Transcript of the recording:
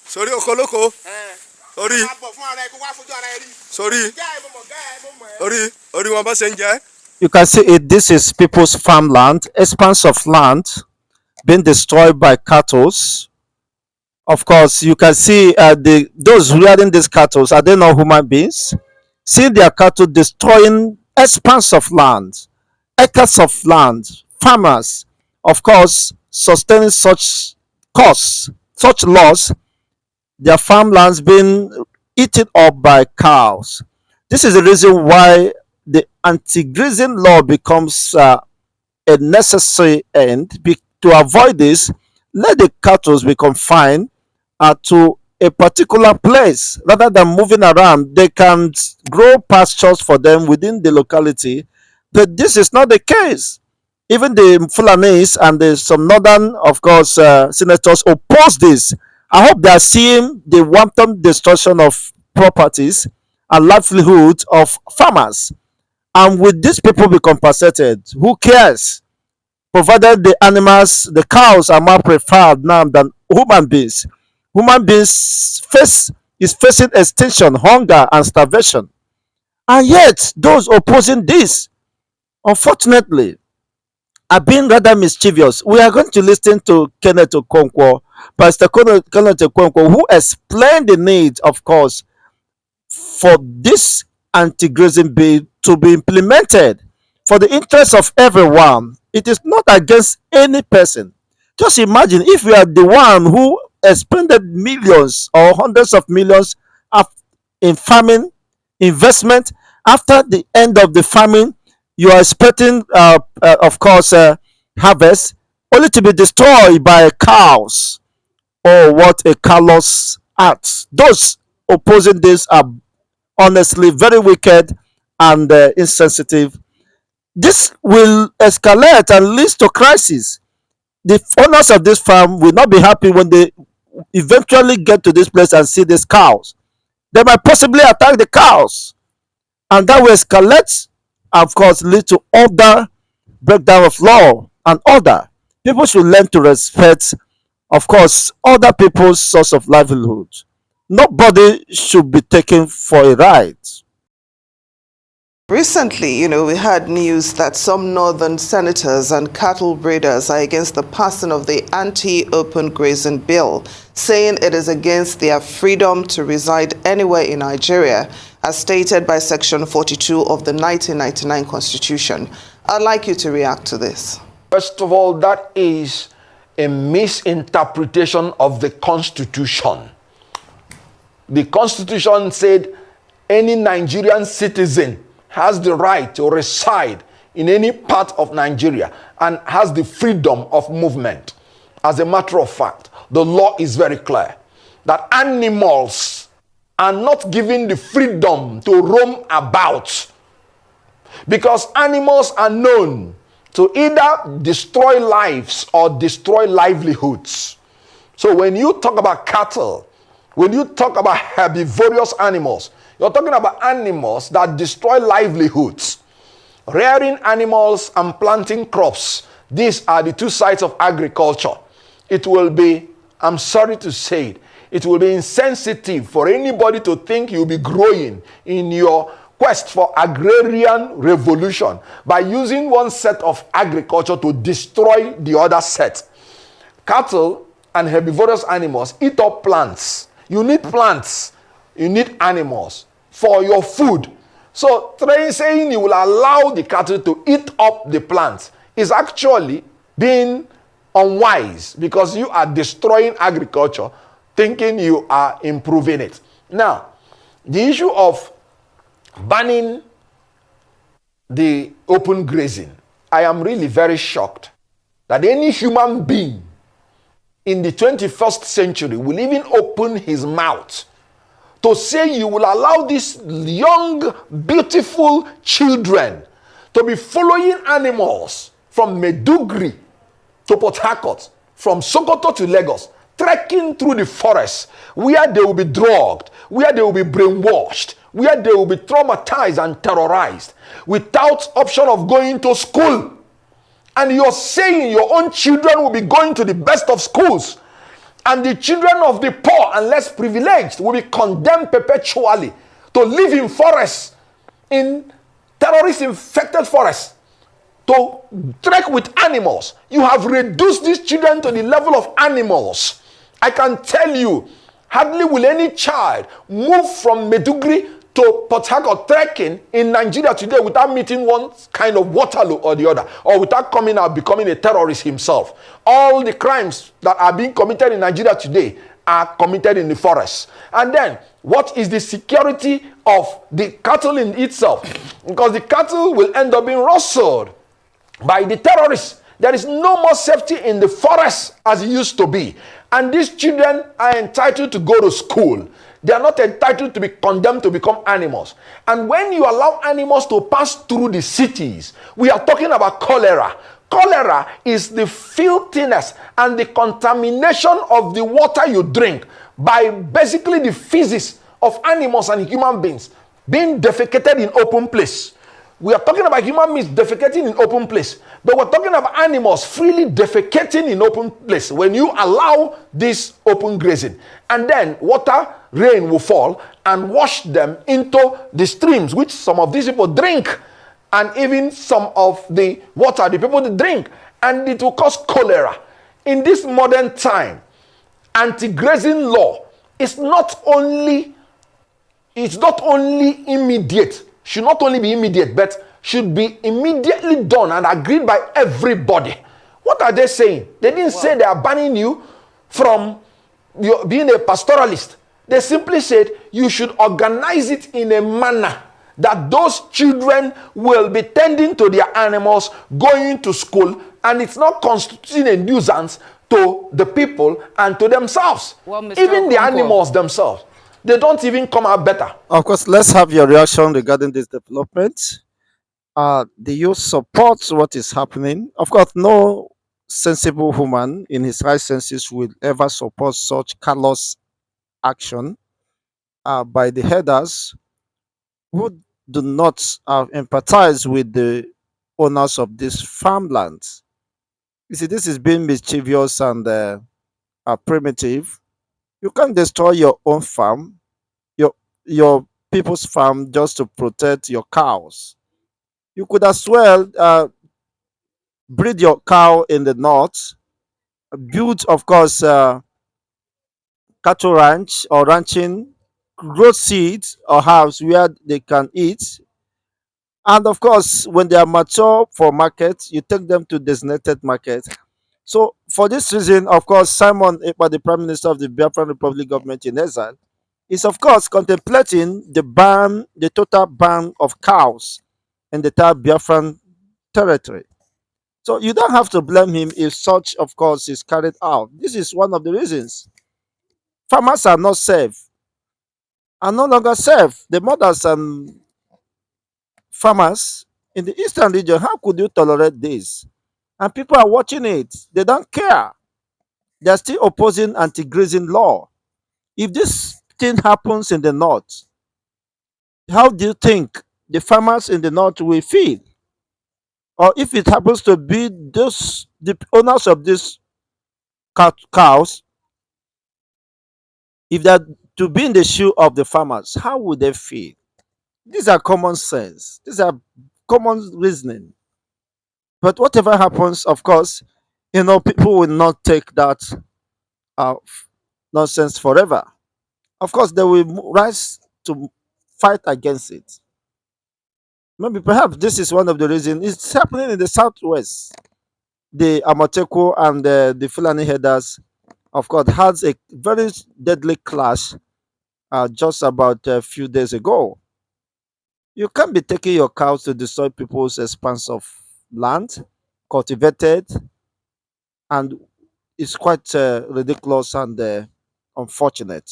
Sorry, Okoloko. Sorry. Sorry. Sorry, one passenger. You can see it. This is people's farmland, expanse of land being destroyed by cattle. Of course, you can see those rearing these cattle are they not human beings? See their cattle destroying expanse of land, acres of land, farmers, of course, sustaining such costs, such loss, their farmlands being eaten up by cows. This is the reason why the anti-grazing law becomes a necessary end. To avoid this, let the cattle be confined to a particular place rather than moving around. They can grow pastures for them within the locality, but this is not the case. Even the Fulanis and some northern, of course, senators oppose this. I hope they are seeing the wanton destruction of properties and livelihood of farmers. And with these people be compensated, who cares? Provided the animals, the cows are more preferred now than human beings. Human beings is facing extinction, hunger, and starvation. And yet, those opposing this, unfortunately, are being rather mischievous. We are going to listen to Kenneth Okonkwo, Pastor Kenneth Okonkwo, who explained the need, of course, for this anti-grazing bill to be implemented for the interest of everyone. It is not against any person. Just imagine if you are the one who expended millions or hundreds of millions in farming investment. After the end of the farming, you are expecting, of course, harvest, only to be destroyed by cows. Oh, what a callous act! Those opposing this are honestly very wicked and insensitive. This will escalate and lead to crisis. The owners of this farm will not be happy when they eventually get to this place and see these cows. They might possibly attack the cows, and that will escalate, of course, lead to other breakdown of law and order. People should learn to respect, of course, other people's source of livelihood. Nobody should be taken for a ride. Recently, we had news that some northern senators and cattle breeders are against the passing of the anti-open grazing bill, saying it is against their freedom to reside anywhere in Nigeria, as stated by Section 42 of the 1999 Constitution. I'd like you to react to this. First of all, that is a misinterpretation of the Constitution. The Constitution said any Nigerian citizen has the right to reside in any part of Nigeria and has the freedom of movement. As a matter of fact, the law is very clear that animals are not given the freedom to roam about, because animals are known to either destroy lives or destroy livelihoods. So when you talk about cattle, when you talk about herbivorous animals, you're talking about animals that destroy livelihoods. Rearing animals and planting crops, these are the two sides of agriculture. It will be, I'm sorry to say it will be insensitive for anybody to think you'll be growing in your quest for agrarian revolution by using one set of agriculture to destroy the other set. Cattle and herbivorous animals eat up plants. You need plants, you need animals for your food. So saying you will allow the cattle to eat up the plants is actually being unwise, because you are destroying agriculture thinking you are improving it. Now, the issue of banning the open grazing, I am really very shocked that any human being in the 21st century will even open his mouth to say you will allow these young, beautiful children to be following animals from Maiduguri to Port Harcourt, from Sokoto to Lagos, trekking through the forest where they will be drugged, where they will be brainwashed, where they will be traumatized and terrorized without option of going to school. And you're saying your own children will be going to the best of schools, And the children of the poor and less privileged will be condemned perpetually to live in forests, in terrorist-infected forests, to trek with animals. You have reduced these children to the level of animals. I can tell you, hardly will any child move from Medugri to Port Harcourt trekking in Nigeria today without meeting one kind of Waterloo or the other, or without coming out becoming a terrorist himself. All the crimes that are being committed in Nigeria today are committed in the forest. And then, what is the security of the cattle in itself? Because the cattle will end up being rustled by the terrorists. There is no more safety in the forest as it used to be. And these children are entitled to go to school. They are not entitled to be condemned to become animals. And when you allow animals to pass through the cities, we are talking about cholera. Cholera is the filthiness and the contamination of the water you drink by basically the feces of animals and human beings being defecated in open place. We are talking about human beings defecating in open place, but we're talking about animals freely defecating in open place when you allow this open grazing. And then rain will fall and wash them into the streams, which some of these people drink, and even some of the water the people drink, and it will cause cholera. In this modern time, anti-grazing law is not only immediate, should not only be immediate, but should be immediately done and agreed by everybody. What are they saying? They didn't say they are banning you from being a pastoralist. They simply said you should organize it in a manner that those children will be tending to their animals, going to school, and it's not constituting a nuisance to the people and to themselves. Well, even the animals themselves, they don't even come out better. Of course, let's have your reaction regarding this development. Do you support what is happening? Of course, no sensible human in his right senses will ever support such callous action by the headers who do not empathize with the owners of these farmlands. You see, this is being mischievous and primitive. You can't destroy your own farm, your people's farm, just to protect your cows. You could as well breed your cow in the north, build, of course, cattle ranch or ranching, grow seeds or herbs where they can eat. And of course, when they are mature for market, you take them to designated market. So for this reason, of course, Simon Ekpa, the Prime Minister of the Biafran Republic government in exile, is of course contemplating the total ban of cows in the entire Biafran territory. So you don't have to blame him if such, of course, is carried out. This is one of the reasons. Farmers are not safe, are no longer safe. The mothers and farmers in the eastern region, how could you tolerate this? And people are watching it. They don't care. They're still opposing anti-grazing law. If this thing happens in the north, how do you think the farmers in the north will feel? Or if it happens to be the owners of these cows, if they're to be in the shoe of the farmers, how would they feel? These are common sense. These are common reasoning. But whatever happens, of course, people will not take that uh, nonsense forever. Of course, they will rise to fight against it. Maybe perhaps this is one of the reasons it's happening in the southwest. The Amoteco and the Fulani headers, of course, had a very deadly clash just about a few days ago. You can't be taking your cows to destroy people's expanse of land, cultivated, and it's quite ridiculous and unfortunate.